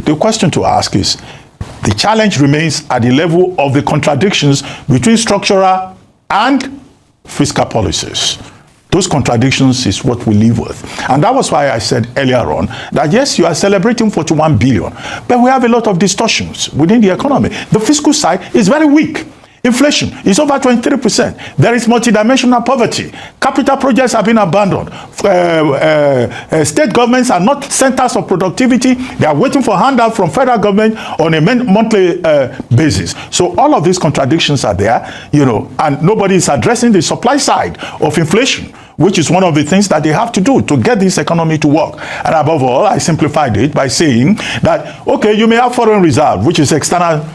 the question to ask is, the challenge remains at the level of the contradictions between structural and fiscal policies. Those contradictions is what we live with. And that was why I said earlier on that, yes, you are celebrating 41 billion, but we have a lot of distortions within the economy. The fiscal side is very weak. Inflation is over 23%. There is multidimensional poverty. Capital projects have been abandoned. State governments are not centers of productivity. They are waiting for handout from federal government on a monthly basis. So all of these contradictions are there, and nobody is addressing the supply side of inflation, which is one of the things that they have to do to get this economy to work. And above all, I simplified it by saying that, okay, you may have foreign reserve, which is external,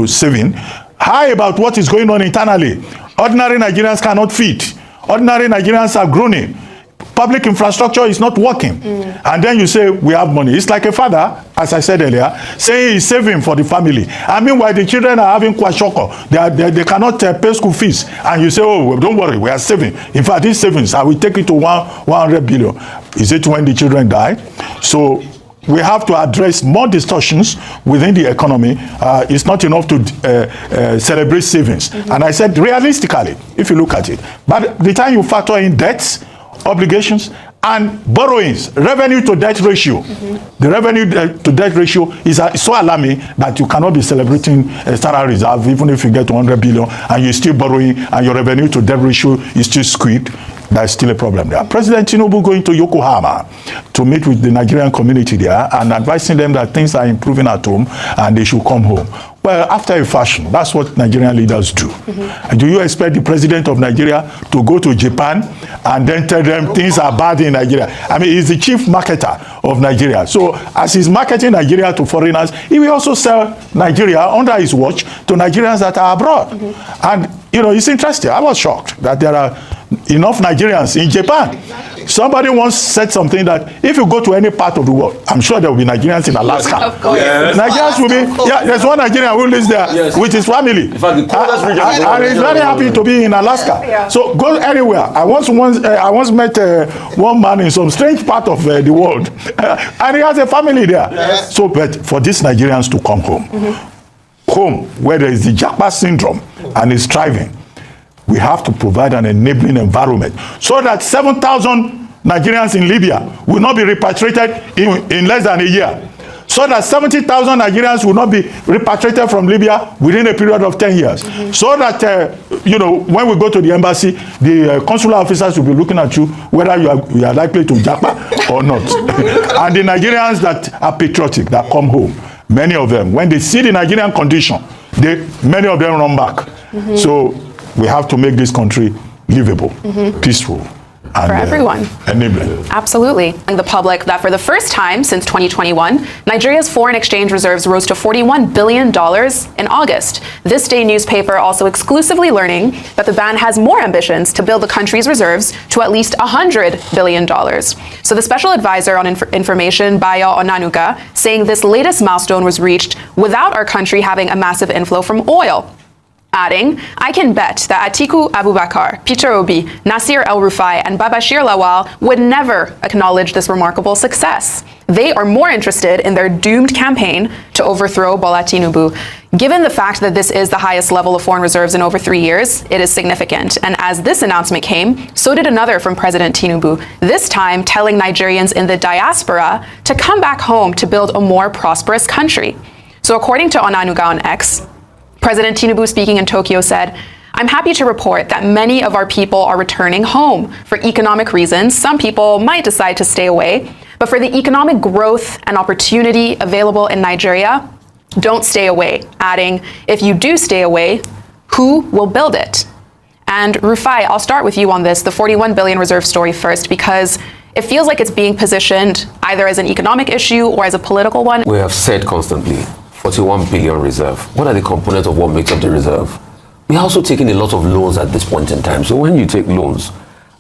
saving. How about what is going on internally? Ordinary Nigerians cannot feed. Ordinary Nigerians are groaning. Public infrastructure is not working. And then you say, we have money. It's like a father, as I said earlier, saying he's saving for the family. I mean, while the children are having kwashoko, they cannot pay school fees. And you say, oh, well, don't worry, we are saving. In fact, these savings, I will take it to 100 billion. Is it when the children die? So we have to address more distortions within the economy. It's not enough to celebrate savings. And I said, realistically, if you look at it, but the time you factor in debts, obligations, and borrowings, revenue to debt ratio, the revenue to debt ratio is so alarming that you cannot be celebrating external reserve, even if you get 100 billion and you're still borrowing and your revenue to debt ratio is still skewed. There's still a problem there. President Tinubu going to Yokohama to meet with the Nigerian community there and advising them that things are improving at home and they should come home. Well, after a fashion, that's what Nigerian leaders do. Do you expect the president of Nigeria to go to Japan and then tell them things are bad in Nigeria? I mean, he's the chief marketer of Nigeria. So as he's marketing Nigeria to foreigners, he will also sell Nigeria under his watch to Nigerians that are abroad. And, it's interesting. I was shocked that there are enough Nigerians in Japan. Somebody once said something that if you go to any part of the world, I'm sure there will be Nigerians in Alaska. Of course. Yes. Nigerians will be, there's one Nigerian who lives there with his family. In fact, the coldest region and he's very happy to be in Alaska. So go anywhere. I once met one man in some strange part of the world, and he has a family there. So, but for these Nigerians to come home, where there is the Japa syndrome and is thriving, we have to provide an enabling environment so that 7,000 Nigerians in Libya will not be repatriated in less than a year. So that 70,000 Nigerians will not be repatriated from Libya within a period of 10 years. So that, when we go to the embassy, the consular officers will be looking at you whether you are likely to japa or not. And the Nigerians that are patriotic, that come home, many of them, when they see the Nigerian condition, many of them run back. So we have to make this country livable, peaceful, and for everyone. Enabling. Absolutely. And the public that for the first time since 2021, Nigeria's foreign exchange reserves rose to $41 billion in August. This day newspaper also exclusively learning that the ban has more ambitions to build the country's reserves to at least $100 billion. So the special advisor on information, Bayo Onanuga, saying this latest milestone was reached without our country having a massive inflow from oil. Adding, I can bet that Atiku Abubakar, Peter Obi, Nasir El-Rufai, and Babashir Lawal would never acknowledge this remarkable success. They are more interested in their doomed campaign to overthrow Bola Tinubu. Given the fact that this is the highest level of foreign reserves in over 3 years, it is significant. And as this announcement came, so did another from President Tinubu, this time telling Nigerians in the diaspora to come back home to build a more prosperous country. So according to Onanuga on X, President Tinubu, speaking in Tokyo, said, I'm happy to report that many of our people are returning home. For economic reasons, some people might decide to stay away, but for the economic growth and opportunity available in Nigeria, don't stay away. Adding, if you do stay away, who will build it? And Rufai, I'll start with you on this, the 41 billion reserve story first, because it feels like it's being positioned either as an economic issue or as a political one. We have said constantly, 41 billion reserve. What are the components of what makes up the reserve? We're also taking a lot of loans at this point in time. So when you take loans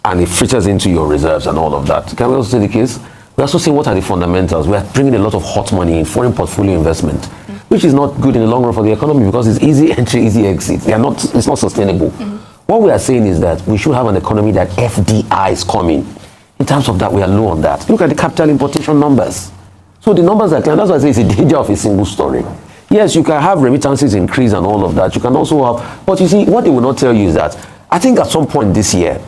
and it filters into your reserves and all of that, can we also say the case? We also say what are the fundamentals? We are bringing a lot of hot money in foreign portfolio investment, which is not good in the long run for the economy because it's easy entry, easy exit. It's not sustainable. What we are saying is that we should have an economy that FDI is coming. In terms of that, we are low on that. Look at the capital importation numbers. So the numbers are clear. That's why I say it's a danger of a single story. Yes, you can have remittances increase and all of that. You can also have, but you see, what they will not tell you is that I think at some point this year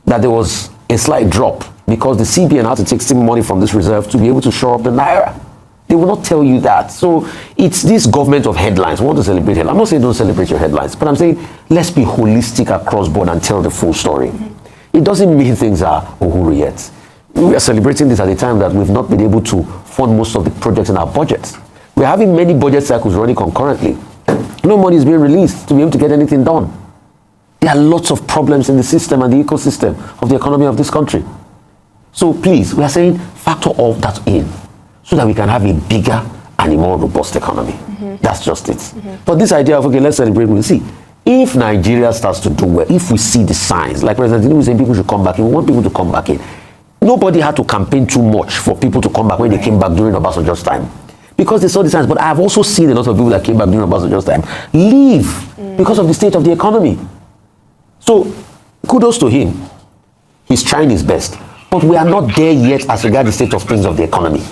that there was a slight drop because the CBN had to take some money from this reserve to be able to shore up the naira. They will not tell you that. So it's this government of headlines. We want to celebrate headlines. I'm not saying don't celebrate your headlines, but I'm saying let's be holistic across board and tell the full story. It doesn't mean things are uhuru yet. We are celebrating this at a time that we've not been able to fund most of the projects in our budgets. We're having many budget cycles running concurrently. No money is being released to be able to get anything done. There are lots of problems in the system and the ecosystem of the economy of this country. So please, we are saying factor all that in so that we can have a bigger and a more robust economy. That's just it. But this idea of, okay, let's celebrate, we'll see. If Nigeria starts to do well, if we see the signs, like President Tinubu saying people should come back in, we want people to come back in. Nobody had to campaign too much for people to come back when they came back during Obasanjo's time. Because they saw the signs. But I've also seen a lot of people that came back during Obasanjo's time leave because of the state of the economy. So kudos to him. He's trying his best. But we are not there yet as regards the state of things of the economy.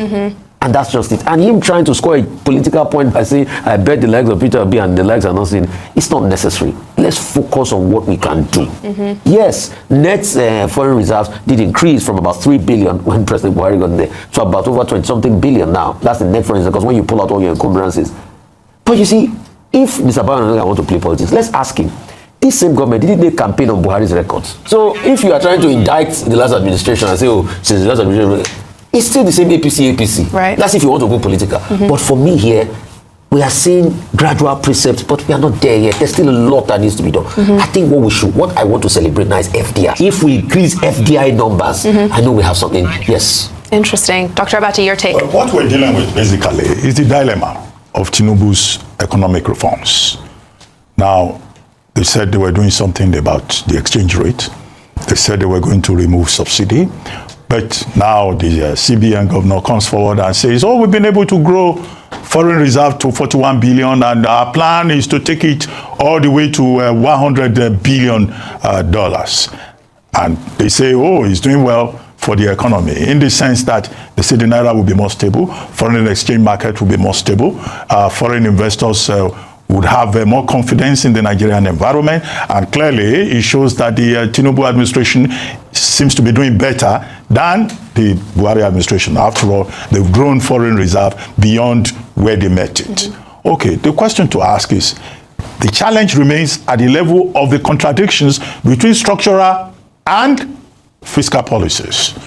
And that's just it. And him trying to score a political point by saying, I bet the legs of Peter Obi and the legs are not saying, it's not necessary. Let's focus on what we can do. Yes, net foreign reserves did increase from about 3 billion when President Buhari got there to about over 20-something billion now. That's the net foreign reserves, because when you pull out all your encumbrances. But you see, if Mr. Bayo want to play politics, let's ask him. This same government didn't they campaign on Buhari's records. So if you are trying to indict the last administration and say, oh, since the last administration, it's still the same APC. Right. That's if you want to go political. But for me here, we are seeing gradual precepts, but we are not there yet. There's still a lot that needs to be done. I think what I want to celebrate now is FDI. If we increase FDI numbers, I know we have something. Yes. Interesting. Dr. Abati, your take. Well, what we're dealing with basically is the dilemma of Tinubu's economic reforms. Now, they said they were doing something about the exchange rate. They said they were going to remove subsidy. But now the CBN governor comes forward and says, oh, we've been able to grow foreign reserve to 41 billion, and our plan is to take it all the way to $100 billion. And they say, oh, he's doing well for the economy, in the sense that they say the naira will be more stable, foreign exchange market will be more stable, foreign investors would have more confidence in the Nigerian environment, and clearly it shows that the Tinubu administration seems to be doing better than the Buhari administration. After all, they've grown foreign reserve beyond where they met it. Okay, the question to ask is, the challenge remains at the level of the contradictions between structural and fiscal policies.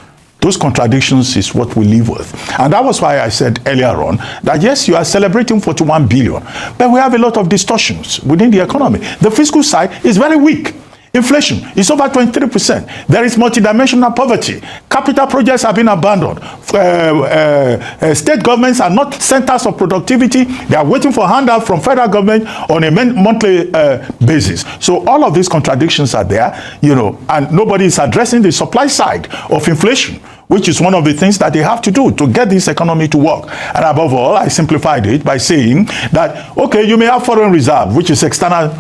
Those contradictions is what we live with. And that was why I said earlier on that yes, you are celebrating 41 billion, but we have a lot of distortions within the economy. The fiscal side is very weak. Inflation is over 23%. There is multidimensional poverty. Capital projects have been abandoned. State governments are not centers of productivity. They are waiting for handout from federal government on a monthly basis. So all of these contradictions are there, and nobody is addressing the supply side of inflation, which is one of the things that they have to do to get this economy to work. And above all, I simplified it by saying that, okay, you may have foreign reserve, which is external,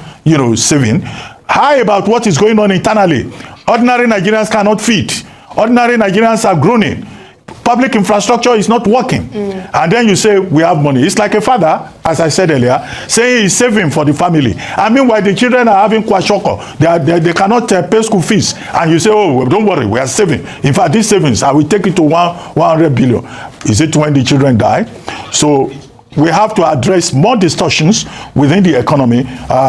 saving. How about what is going on internally? Ordinary Nigerians cannot feed. Ordinary Nigerians are groaning. Public infrastructure is not working. And then you say, we have money. It's like a father, as I said earlier, saying he's saving for the family. And meanwhile, the children are having kwashoko. They cannot pay school fees. And you say, oh, don't worry, we are saving. In fact, these savings, I will take it to 100 billion. Is it when the children die? So we have to address more distortions within the economy.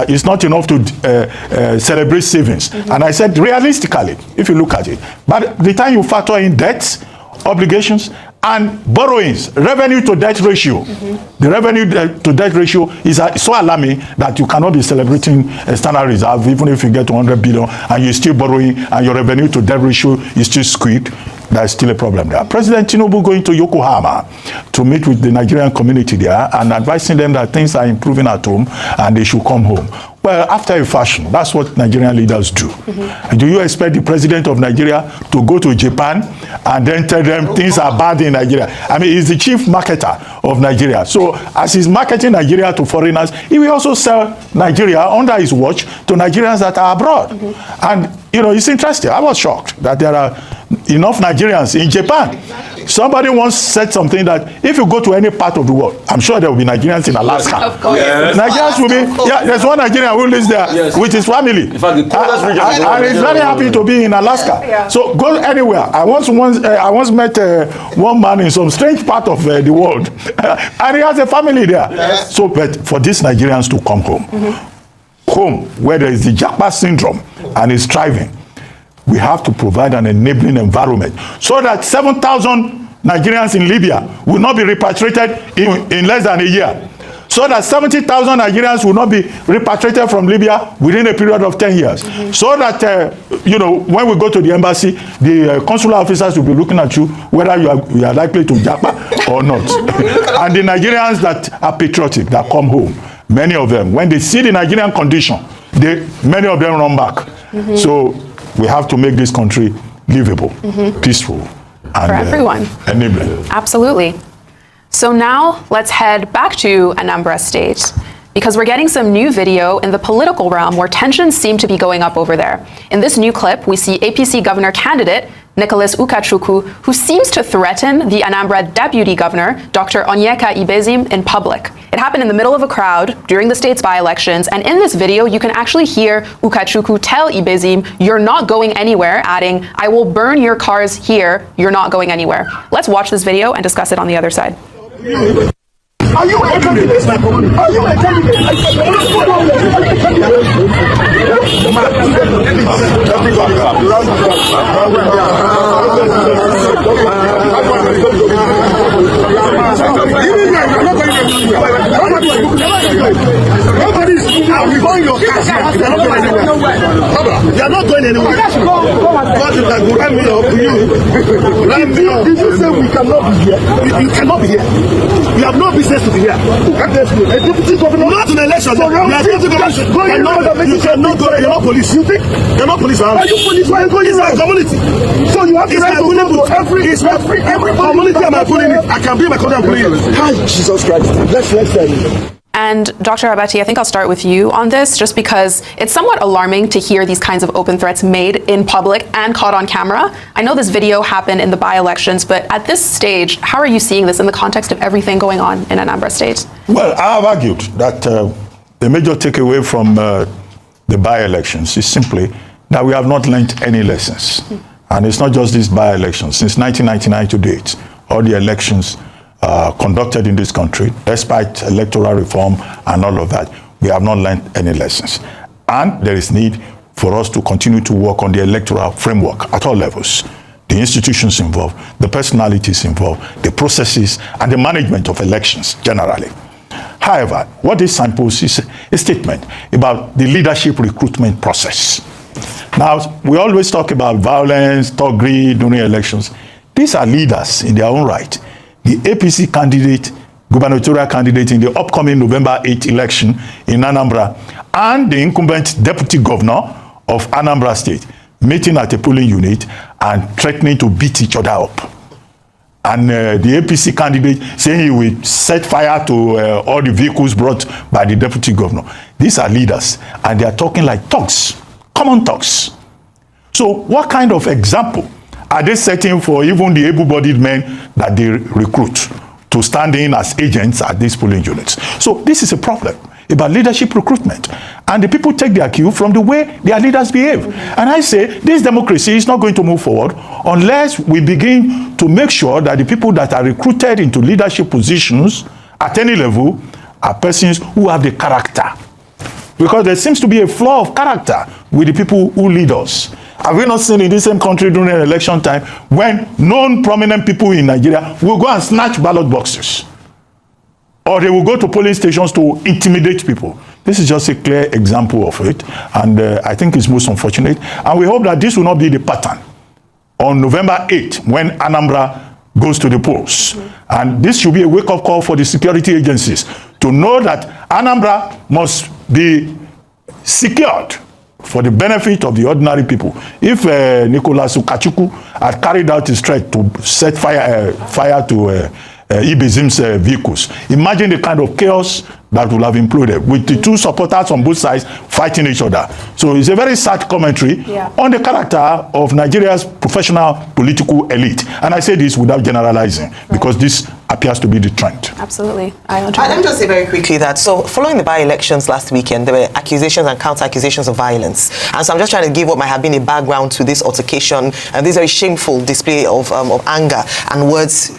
It's not enough to celebrate savings. And I said, realistically, if you look at it, but the time you factor in debts, obligations, and borrowings, revenue to debt ratio, the revenue to debt ratio is so alarming that you cannot be celebrating external reserve, even if you get 100 billion and you're still borrowing and your revenue to debt ratio is still skewed. There's still a problem there. President Tinubu going to Yokohama to meet with the Nigerian community there and advising them that things are improving at home and they should come home. Well, after a fashion, that's what Nigerian leaders do. Do you expect the president of Nigeria to go to Japan and then tell them things are bad in Nigeria? I mean, he's the chief marketer of Nigeria. So as he's marketing Nigeria to foreigners, he will also sell Nigeria under his watch to Nigerians that are abroad. And, it's interesting. I was shocked that there are enough Nigerians in Japan. Somebody once said something that if you go to any part of the world, I'm sure there will be Nigerians in Alaska. Of course. Yes. Nigerians will be, yeah, there's one Nigerian who lives there with his family. In fact, the coldest region of the world. And he's very happy to be in Alaska. Yeah. So go anywhere. I once met one man in some strange part of the world, and he has a family there. Yes. So, but for these Nigerians to come home, where there is the Japa syndrome and is thriving, we have to provide an enabling environment so that 7,000 Nigerians in Libya will not be repatriated in less than a year. So that 70,000 Nigerians will not be repatriated from Libya within a period of 10 years. So that, when we go to the embassy, the consular officers will be looking at you whether you are likely to japa or not. And the Nigerians that are patriotic, that come home, many of them, when they see the Nigerian condition, many of them run back. So we have to make this country livable, peaceful, and For everyone. enabling. Absolutely. So now let's head back to Anambra State, because we're getting some new video in the political realm where tensions seem to be going up over there. In this new clip, we see APC governor candidate Nicholas Ukachukwu, who seems to threaten the Anambra deputy governor, Dr. Onyeka Ibezim, in public. It happened in the middle of a crowd during the state's by-elections, and in this video, you can actually hear Ukachukwu tell Ibezim, "You're not going anywhere," adding, "I will burn your cars here, you're not going anywhere." Let's watch this video and discuss it on the other side. Are you a candidate? Are you a Nobody's going your cash. You're not going anywhere. God is like, ram me up you. Did you say we cannot be here? You cannot be here. You have no business to be here. A deputy governor. Not an election. You are deputy governor. You cannot go. You're not police. You think? You're not police. Are you police? Why are you going in my community? So you have to go to every community. Am I pulling it? I can be my community. Hi, Jesus Christ. Let's say. And Dr. Abati, I think I'll start with you on this, just because it's somewhat alarming to hear these kinds of open threats made in public and caught on camera. I know this video happened in the by-elections, but at this stage, how are you seeing this in the context of everything going on in Anambra State? Well, I have argued that the major takeaway from the by-elections is simply that we have not learned any lessons. And it's not just these by-elections. Since 1999 to date, all the elections conducted in this country, despite electoral reform and all of that, we have not learned any lessons. And there is need for us to continue to work on the electoral framework at all levels. The institutions involved, the personalities involved, the processes, and the management of elections generally. However, what this signposts is a statement about the leadership recruitment process. Now, we always talk about violence, thuggery during elections. These are leaders in their own right. The APC candidate, gubernatorial candidate in the upcoming November 8th election in Anambra, and the incumbent deputy governor of Anambra State meeting at a polling unit and threatening to beat each other up. And the APC candidate saying he will set fire to all the vehicles brought by the deputy governor. These are leaders, and they are talking like thugs, common thugs. So what kind of example are they setting for even the able-bodied men that they recruit to stand in as agents at these polling units? So this is a problem about leadership recruitment. And the people take their cue from the way their leaders behave. And I say this democracy is not going to move forward unless we begin to make sure that the people that are recruited into leadership positions at any level are persons who have the character. Because there seems to be a flaw of character with the people who lead us. Have we not seen in this same country during an election time when known prominent people in Nigeria will go and snatch ballot boxes? Or they will go to polling stations to intimidate people. This is just a clear example of it. And I think it's most unfortunate. And we hope that this will not be the pattern on November 8th when Anambra goes to the polls. And this should be a wake-up call for the security agencies to know that Anambra must be secured for the benefit of the ordinary people. If Nicholas Ukachukwu had carried out his threat to set fire to Ibezim's vehicles. Imagine the kind of chaos that will have imploded with the two supporters on both sides fighting each other. So it's a very sad commentary on the character of Nigeria's professional political elite. And I say this without generalizing, because this appears to be the trend. Absolutely. Let me just say very quickly that, so following the by-elections last weekend, there were accusations and counter-accusations of violence. And so I'm just trying to give what might have been a background to this altercation and this very shameful display of anger and words,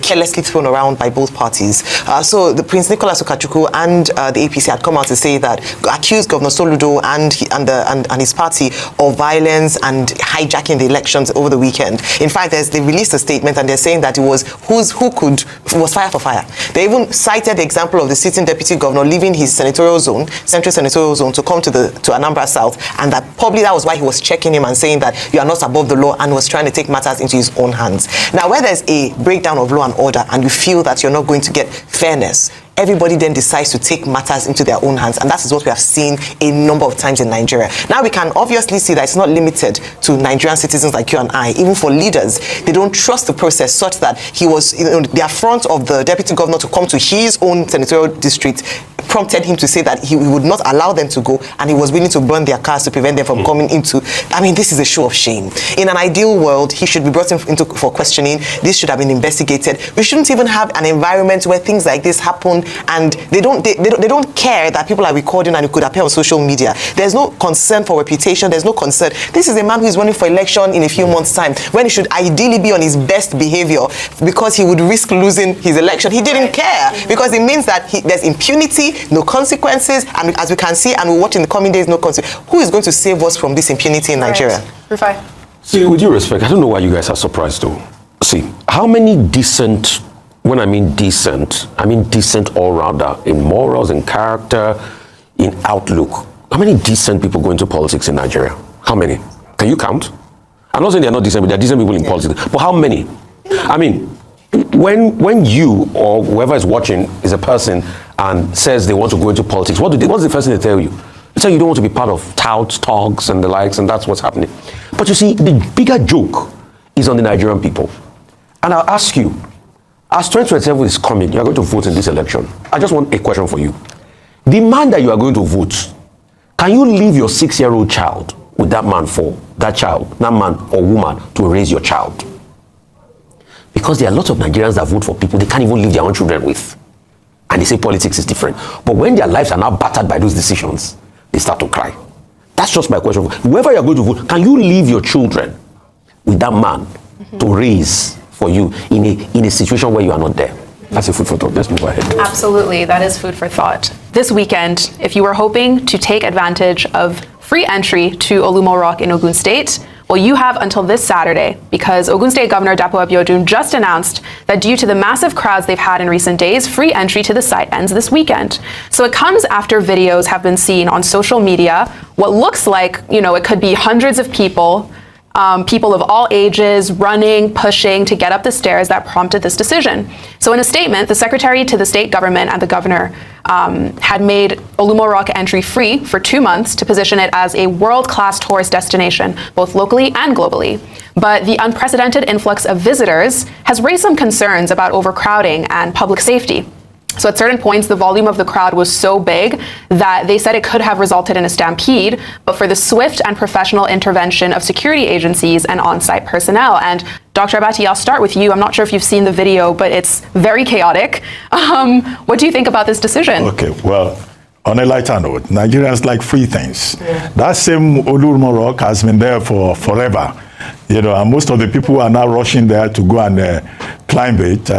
carelessly thrown around by both parties. So the Prince Nicholas Ukachukwu and the APC had come out to say that, accused Governor Soludo and his party of violence and hijacking the elections over the weekend. In fact, they released a statement and they're saying that it was was fire for fire. They even cited the example of the sitting deputy governor leaving his central senatorial zone to come to Anambra South, and that probably that was why he was checking him and saying that you are not above the law, and was trying to take matters into his own hands. Now, where there's a breakdown of law and order and you feel that you're not going to get fairness, everybody then decides to take matters into their own hands, and that is what we have seen a number of times in Nigeria. Now we can obviously see that it's not limited to Nigerian citizens like you and I. Even for leaders, they don't trust the process such that he was, the affront of the deputy governor to come to his own senatorial district prompted him to say that he would not allow them to go, and he was willing to burn their cars to prevent them from coming into. I mean, this is a show of shame. In an ideal world, he should be brought into for questioning. This should have been investigated. We shouldn't even have an environment where things like this happen, and they don't care that people are recording and it could appear on social media. There's no concern for reputation. There's no concern. This is a man who is running for election in a few months' time, when he should ideally be on his best behavior, because he would risk losing his election. He didn't care, because it means that there's impunity, no consequences, and as we can see and we'll watch in the coming days, no consequences. Who is going to save us from this impunity in Nigeria? Rufai. See, with due respect, I don't know why you guys are surprised though. See, how many decent, when I mean decent all-rounder in morals, in character, in outlook, how many decent people go into politics in Nigeria? How many? Can you count? I'm not saying they're not decent, but they're decent people in politics. But how many? I mean, when you or whoever is watching is a person and says they want to go into politics, what's the first thing they tell you? They say you don't want to be part of touts, talks, and the likes, and that's what's happening. But you see, the bigger joke is on the Nigerian people. And I'll ask you, as 2027 is coming, you are going to vote in this election. I just want a question for you. The man that you are going to vote, can you leave your 6-year-old child with that man that man or woman to raise your child? Because there are a lot of Nigerians that vote for people they can't even leave their own children with. And they say politics is different. But when their lives are now battered by those decisions, they start to cry. That's just my question. Whoever you're going to vote, can you leave your children with that man to raise for you in a situation where you are not there? That's a food for thought. Let's move ahead. Absolutely, that is food for thought. This weekend, if you were hoping to take advantage of free entry to Olumo Rock in Ogun State, well, you have until this Saturday, because Ogun State Governor Dapo Abiodun just announced that due to the massive crowds they've had in recent days, free entry to the site ends this weekend. So it comes after videos have been seen on social media, what looks like, it could be hundreds of people, people of all ages running, pushing to get up the stairs that prompted this decision. So in a statement, the secretary to the state government and the governor had made Olumo Rock entry free for 2 months to position it as a world-class tourist destination, both locally and globally. But the unprecedented influx of visitors has raised some concerns about overcrowding and public safety. So at certain points, the volume of the crowd was so big that they said it could have resulted in a stampede, but for the swift and professional intervention of security agencies and on-site personnel. And Dr. Abati, I'll start with you. I'm not sure if you've seen the video, but it's very chaotic. What do you think about this decision? Okay, well, on a lighter note, Nigerians like free things. Yeah. That same Olumo Rock has been there for forever. And most of the people are now rushing there to go and climb it.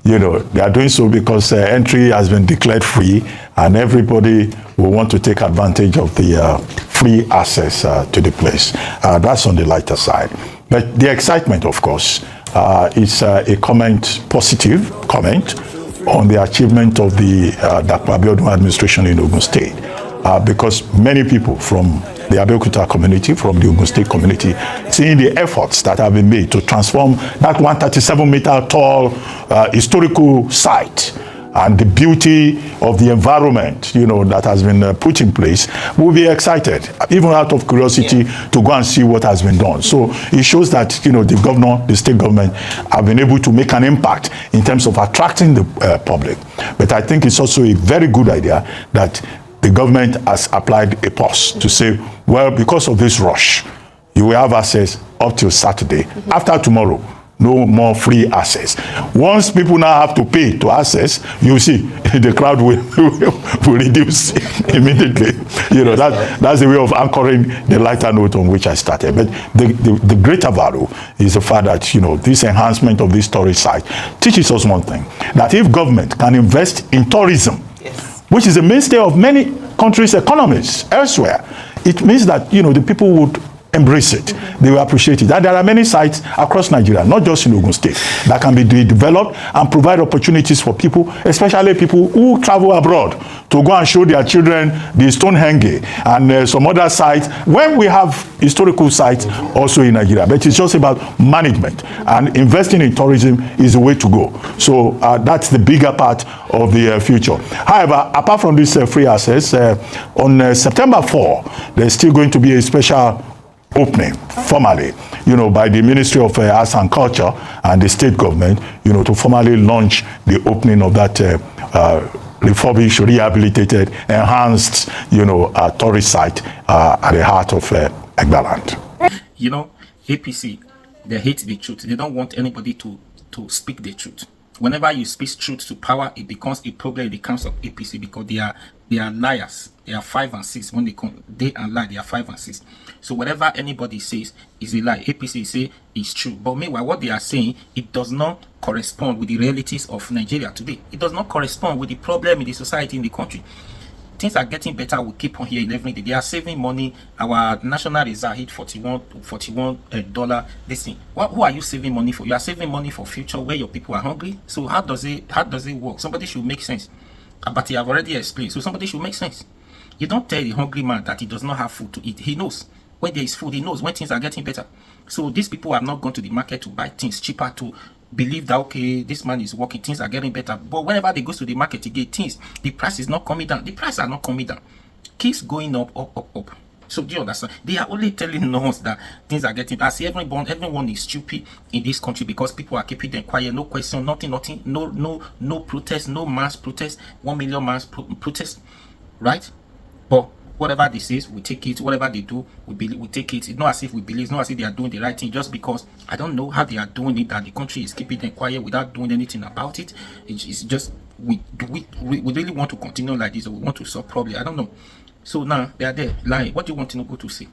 They are doing so because entry has been declared free, and everybody will want to take advantage of the free access to the place. That's on the lighter side. But the excitement, of course, is a positive comment on the achievement of the Dapo Abiodun administration in Ogun State, because many people from the Abeokuta community, from the Ogun State community, seeing the efforts that have been made to transform that 137-meter tall historical site and the beauty of the environment, that has been put in place, we'll be excited, even out of curiosity, to go and see what has been done. So it shows that, the governor, the state government, have been able to make an impact in terms of attracting the public. But I think it's also a very good idea that the government has applied a pause to say, well, because of this rush, you will have access up till Saturday. After tomorrow, no more free access. Once people now have to pay to access, you see the crowd will reduce immediately. That's the way of anchoring the lighter note on which I started. But the greater value is the fact that this enhancement of this tourist site teaches us one thing: that if government can invest in tourism, which is the mainstay of many countries' economies elsewhere, it means that the people would embrace it. They will appreciate it. And there are many sites across Nigeria, not just in Ogun State, that can be developed and provide opportunities for people, especially people who travel abroad, to go and show their children the Stonehenge and some other sites, when we have historical sites also in Nigeria. But it's just about management, and investing in tourism is the way to go. So that's the bigger part of the future. However, apart from this free access, on September 4, there's still going to be a special opening formally, by the Ministry of Arts and Culture and the state government, to formally launch the opening of that refurbished, rehabilitated, enhanced, tourist site at the heart of Egbaland. APC, they hate the truth. They don't want anybody to speak the truth. Whenever you speak truth to power, it becomes a problem in the camps of APC, because they are liars. They are 5 and 6. When they come, they and lie, they are 5 and 6. So whatever anybody says is a lie. APC say it's true. But meanwhile, what they are saying, it does not correspond with the realities of Nigeria today. It does not correspond with the problem in the society, in the country. Things are getting better. We keep on hearing every day. They are saving money. Our national reserve hit $41 this thing. Who are you saving money for? You are saving money for future where your people are hungry. So how does it work? Somebody should make sense. But he have already explained. So somebody should make sense. You don't tell the hungry man that he does not have food to eat. He knows when there is food. He knows when things are getting better. So these people have not gone to the market to buy things cheaper to believe that, okay, this man is working, things are getting better. But whenever they go to the market to get things, the price is not coming down. The price are not coming down. Keeps going up, up, up, up. So do you understand? They are only telling us that things are getting. I see everyone is stupid in this country because people are keeping them quiet. No question, nothing, no protest, no mass protest, 1 million mass protest, right? But whatever they say, we take it. Whatever they do, we take it. It's not as if we believe. It's not as if they are doing the right thing. Just because I don't know how they are doing it, that the country is keeping them quiet without doing anything about it. It's just we really want to continue like this, or we want to solve problem. I don't know. So now they are there lying. What do you want Tinubu to say?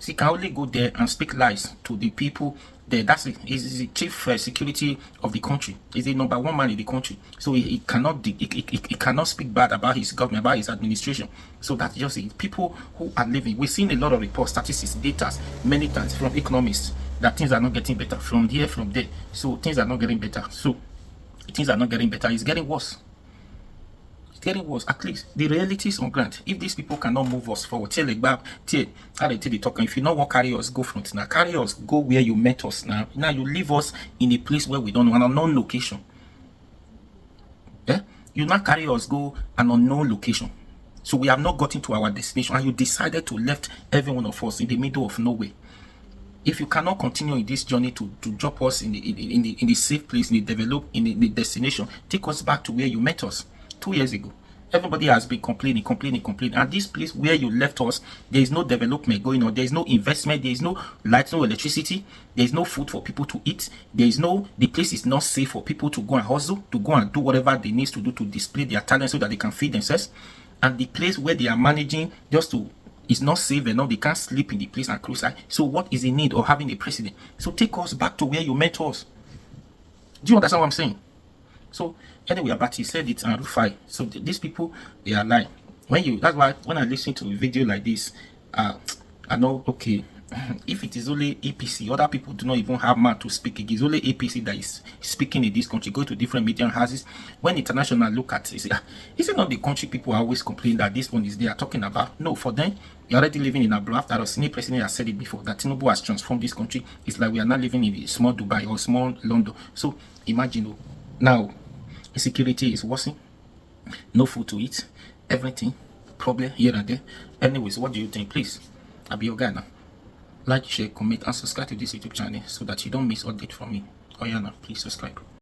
He can only go there and speak lies to the people there. That's it. He's the chief security of the country. He's the number one man in the country. So he cannot speak bad about his government, about his administration. So that's just it. People who are living. We've seen a lot of reports, statistics, data, many times from economists that things are not getting better from here, from there. So things are not getting better. So things are not getting better. It's getting worse. Getting worse. At least the reality is on ground. If these people cannot move us forward, tell how they talk. If you not want carry us, go front now. Carry us, go where you met us now. Now you leave us in a place where we don't know, an unknown location. Yeah, you not carry us, go an unknown location. So we have not gotten to our destination, and you decided to left every one of us in the middle of nowhere. If you cannot continue in this journey to drop us in the safe place, in the destination, take us back to where you met us 2 years ago. Everybody has been complaining. And this place where you left us, there is no development going on. There is no investment. There is no light, no electricity. There is no food for people to eat. The place is not safe for people to go and hustle, to go and do whatever they need to do to display their talent so that they can feed themselves. And the place where they are managing is not safe enough. They can't sleep in the place and close eye. So what is the need of having a president? So take us back to where you met us. Do you understand what I'm saying? So anyway, but he said it and Rufai. So these people, they are lying. That's why when I listen to a video like this, I know, okay, if it is only APC, other people do not even have man to speak. It is only APC that is speaking in this country. Go to different media houses. When international look at it, is it not the country people always complain that this one is they are talking about? No, for them, you're already living in abroad. After our senior president has said it before, that Tinubu has transformed this country. It's like we are not living in a small Dubai or small London. So imagine now, Insecurity is worsening. No food to eat. Everything. Problem here and there. Anyways, what do you think? Please, I'll be your guy now. Like, share, comment, and subscribe to this YouTube channel so that you don't miss update from me. Oh yeah, now please subscribe.